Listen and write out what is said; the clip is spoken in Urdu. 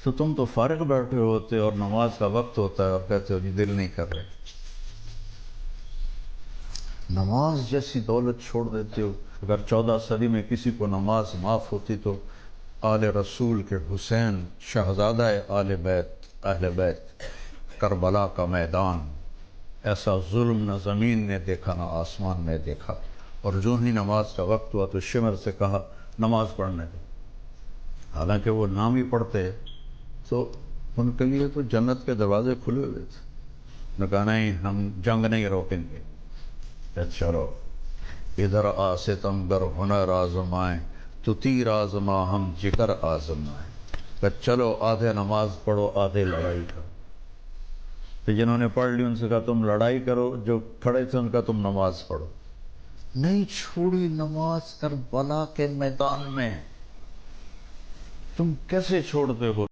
تو تم تو فارغ بیٹھے ہوتے اور نماز کا وقت ہوتا ہے اور کہتے ہو جی دل نہیں کر رہے. نماز جیسی دولت چھوڑ دیتے ہو. اگر 14 صدی میں کسی کو نماز معاف ہوتی تو آل رسول کے حسین شہزادہ آل بیت اہل بیت کربلا کا میدان، ایسا ظلم نہ زمین نے دیکھا نہ آسمان نے دیکھا. اور جو ہی نماز کا وقت ہوا تو شمر سے کہا نماز پڑھنے دو. حالانکہ وہ نام ہی پڑھتے تو ان کے لیے تو جنت کے دروازے کھلے ہوئے تھے. نے کہا نہیں ہم جنگ نہیں روکیں گے. چلو ادھر آ ستم گر ہنر آزمائیں تو تیر آزما ہم جگر آزمائیں. کہ چلو آدھے نماز پڑھو آدھے لڑائی کرو. تو جنہوں نے پڑھ لی ان سے کہا تم لڑائی کرو، جو کھڑے تھے ان کا تم نماز پڑھو. نہیں چھوڑی نماز کربلا کے میدان میں. تم کیسے چھوڑتے ہو؟